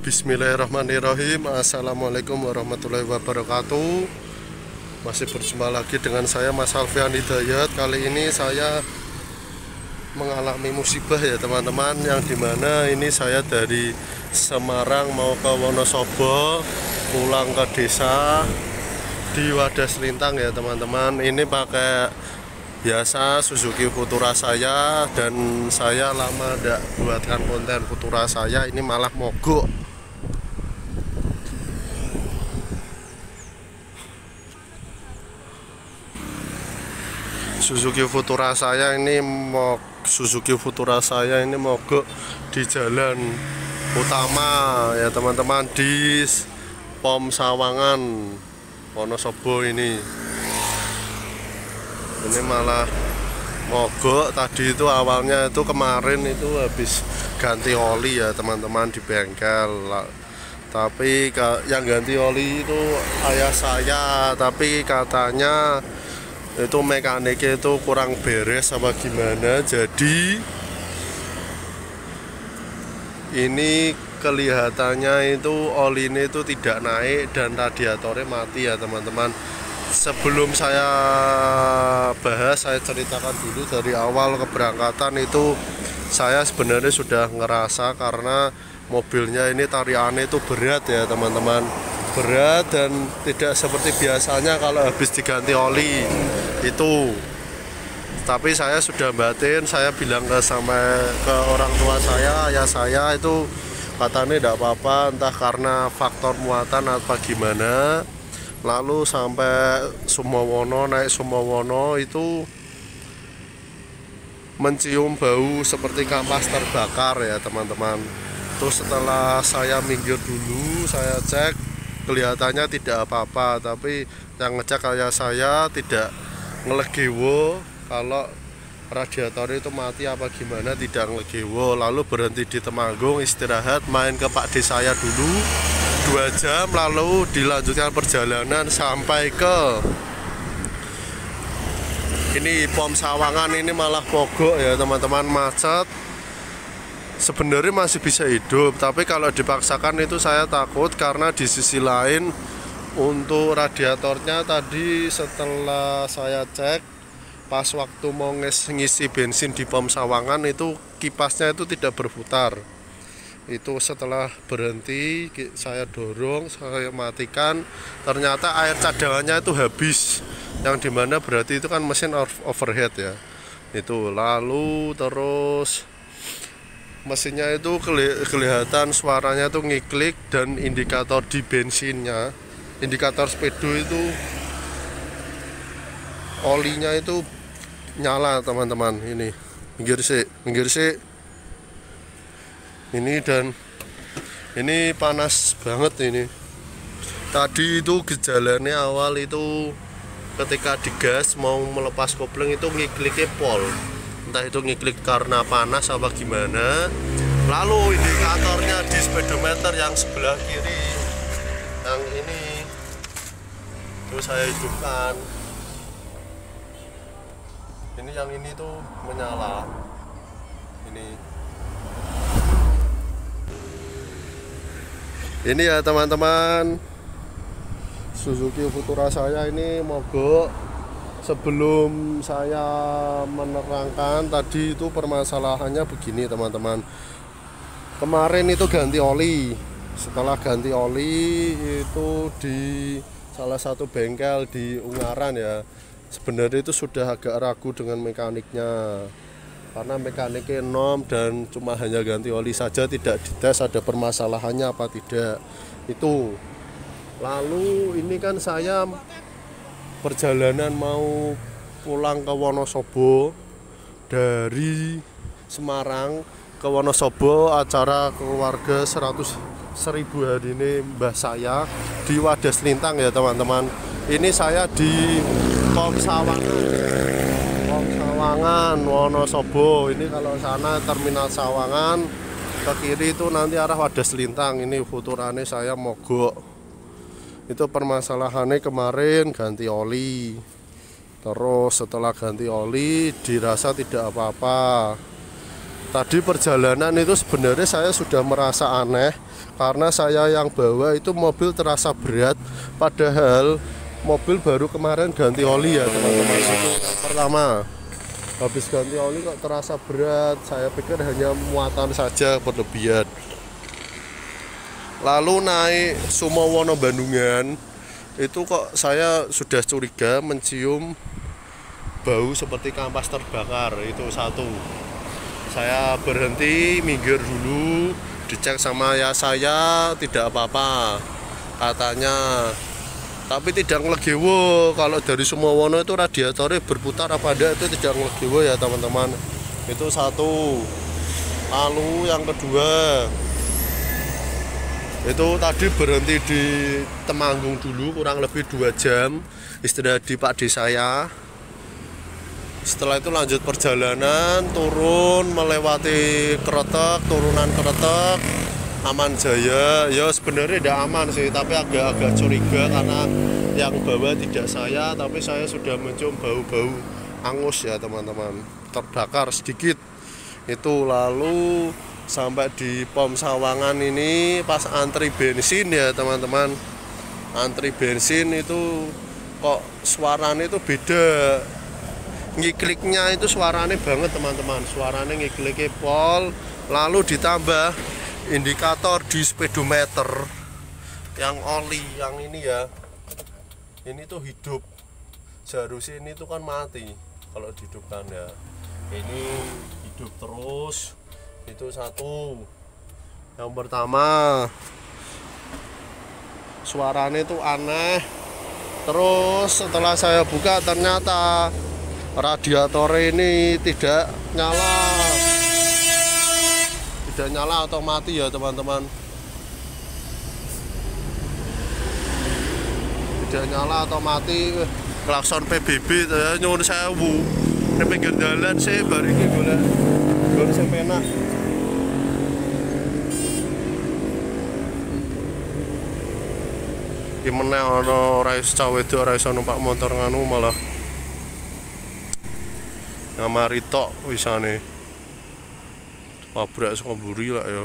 Bismillahirrahmanirrahim. Assalamualaikum warahmatullahi wabarakatuh. Masih berjumpa lagi dengan saya Mas Alfian Hidayat. Kali ini saya mengalami musibah ya teman-teman, yang dimana ini saya dari Semarang mau ke Wonosobo, pulang ke desa di Wadas Lintang ya teman-teman. Ini pakai biasa Suzuki Futura saya, dan saya lama tidak buatkan konten Futura saya, ini malah mogok. Suzuki Futura saya ini mogok di jalan utama ya teman-teman, di Pom Sawangan Wonosobo ini malah mogok. Tadi itu awalnya itu kemarin itu habis ganti oli ya teman-teman di bengkel, tapi yang ganti oli itu ayah saya, tapi katanya itu mekaniknya itu kurang beres apa gimana, jadi ini kelihatannya itu oli ini itu tidak naik dan radiatornya mati ya teman-teman. Sebelum saya bahas, saya ceritakan dulu dari awal keberangkatan itu saya sebenarnya sudah ngerasa, karena mobilnya ini tariannya itu berat ya teman-teman, berat dan tidak seperti biasanya kalau habis diganti oli itu. Tapi saya sudah batin, saya bilang ke orang tua saya, ayah saya itu katanya tidak apa-apa, entah karena faktor muatan atau gimana. Lalu sampai Sumowono, naik Sumowono itu mencium bau seperti kampas terbakar ya teman-teman. Terus setelah saya minggir dulu, saya cek, kelihatannya tidak apa-apa, tapi yang ngecek kayak saya tidak ngelegewo kalau radiator itu mati apa gimana, tidak ngelegewo. Lalu berhenti di Temanggung, istirahat, main ke Pak D saya dulu 2 jam, lalu dilanjutkan perjalanan sampai ke ini Pom Sawangan. Ini malah mogok ya teman-teman, macet. Sebenarnya masih bisa hidup, tapi kalau dipaksakan itu saya takut, karena di sisi lain untuk radiatornya tadi setelah saya cek pas waktu mau ngisi bensin di Pom Sawangan itu kipasnya itu tidak berputar. Itu setelah berhenti saya dorong, saya matikan, ternyata air cadangannya itu habis, yang dimana berarti itu kan mesin overhead ya itu. Lalu terus mesinnya itu kelihatan suaranya tuh ngiklik, dan indikator di bensinnya, indikator speedo itu olinya itu nyala teman-teman. Ini minggir sih ini, dan ini panas banget ini. Tadi itu gejalanya awal itu ketika digas mau melepas kopling itu ngikliknya pol, entah itu ngiklik karena panas apa gimana. Lalu indikatornya di speedometer yang sebelah kiri, yang ini terus saya hidupkan, ini yang ini tuh menyala. Ini ya teman-teman, Suzuki Futura saya ini mogok. Sebelum saya menerangkan tadi itu permasalahannya begini teman-teman. Kemarin itu ganti oli. Setelah ganti oli itu di salah satu bengkel di Ungaran ya. Sebenarnya itu sudah agak ragu dengan mekaniknya, karena mekaniknya nom dan cuma hanya ganti oli saja, tidak dites ada permasalahannya apa tidak itu. Lalu ini kan saya perjalanan mau pulang ke Wonosobo dari Semarang ke Wonosobo, acara keluarga 100.000 hari ini mbah saya di Wadas Lintang ya teman-teman. Ini saya di Pom Sawangan Wonosobo. Ini kalau sana terminal Sawangan, ke kiri itu nanti arah Wadas Lintang. Ini Futurane saya mogok. Itu permasalahannya kemarin ganti oli. Terus setelah ganti oli dirasa tidak apa-apa. Tadi perjalanan itu sebenarnya saya sudah merasa aneh karena saya yang bawa itu mobil terasa berat, padahal mobil baru kemarin ganti oli ya teman-teman. Itu yang pertama, habis ganti oli kok terasa berat. Saya pikir hanya muatan saja berlebihan. Lalu naik Sumowono Bandungan itu kok saya sudah curiga mencium bau seperti kampas terbakar. Itu satu. Saya berhenti, minggir dulu, dicek sama ya saya, tidak apa-apa katanya. Tapi tidak ngelegewo. Kalau dari Sumowono itu radiatornya berputar apa ada, itu tidak ngelegewo ya teman-teman. Itu satu. Lalu yang kedua, itu tadi berhenti di Temanggung dulu kurang lebih 2 jam istirahat di Pak D saya. Setelah itu lanjut perjalanan, turun melewati Kretek, turunan Kretek, Aman Jaya. Ya sebenarnya tidak aman sih, tapi agak-agak curiga karena yang bawa tidak saya, tapi saya sudah mencium bau-bau angus ya teman-teman, terbakar sedikit. Itu lalu sampai di Pom Sawangan ini pas antri bensin ya teman-teman. Antri bensin itu kok suaranya itu beda. Ngikliknya itu suaranya banget teman-teman, suaranya ngikliknya pol. Lalu ditambah indikator di speedometer yang oli yang ini ya, ini tuh hidup. Seharusnya ini tuh kan mati kalau dihidupkan ya, ini hidup terus. Itu satu. Yang pertama, suaranya itu aneh. Terus setelah saya buka ternyata radiator ini tidak nyala atau mati ya teman-teman. Tidak nyala atau mati. Klakson PBB ya, nyuwun sewu. Ning pinggir dalan sih bar iki golek sing penak. Iki meneh ana ora iso cah wedok ora iso numpak motor nganu malah ngamari tok wisane. Pabrik saka mburi lah ya.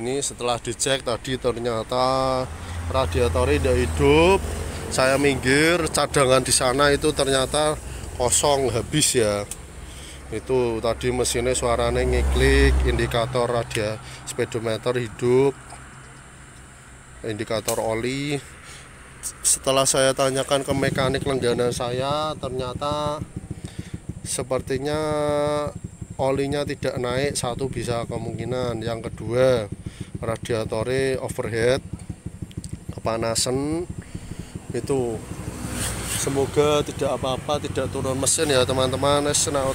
Ini setelah dicek tadi ternyata radiatornya tidak hidup. Saya minggir, cadangan di sana itu ternyata kosong, habis ya. Itu tadi mesinnya suaranya ngiklik, indikator speedometer hidup, indikator oli. Setelah saya tanyakan ke mekanik langganan saya, ternyata sepertinya olinya tidak naik. Satu bisa kemungkinan. Yang kedua, radiatornya overheat, kepanasan. Itu semoga tidak apa-apa, tidak turun mesin ya teman-teman.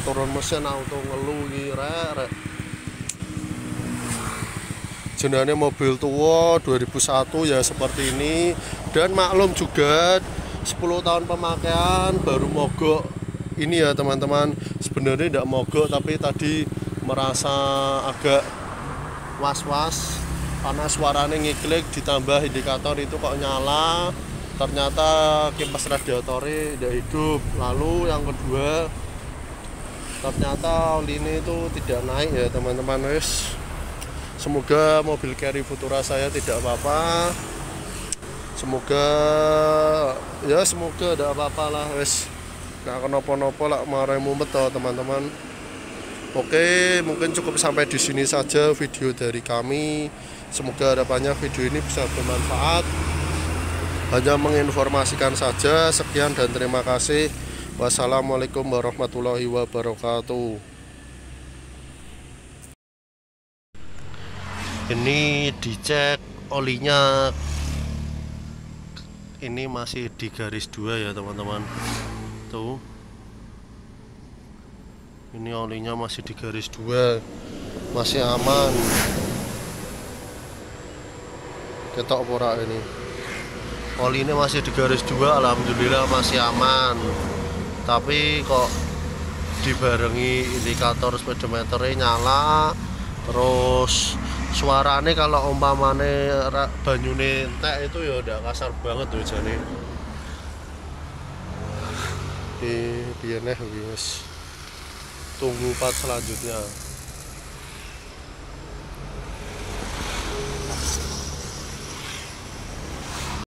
Turun mesin auto ngeluh rek. Jenenge mobil tua 2001 ya seperti ini. Dan maklum juga 10 tahun pemakaian baru mogok ini ya teman-teman. Sebenarnya tidak mogok, tapi tadi merasa agak was-was karena suaranya ngiklik, ditambah indikator itu kok nyala. Ternyata kipas radiatornya tidak hidup. Lalu yang kedua, ternyata oli ini itu tidak naik ya teman-teman. Semoga mobil Carry Futura saya tidak apa-apa. Semoga tidak apa-apa lah wes. Nggak kenapa-napa lah marah mumet toh teman-teman. Oke, mungkin cukup sampai di sini saja video dari kami. Semoga harapannya video ini bisa bermanfaat. Hanya menginformasikan saja. Sekian dan terima kasih. Wassalamualaikum warahmatullahi wabarakatuh. Ini dicek olinya, ini masih di garis 2 ya teman-teman. Tuh, ini olinya masih di garis 2, masih aman. Ketok pora ini, oli ini masih di garis 2, alhamdulillah masih aman. Tapi kok dibarengi indikator speedometernya nyala, terus suarane kalau umpamane banyune entek itu ya udah kasar banget tuh jane. Piye neh wis. tunggu part selanjutnya.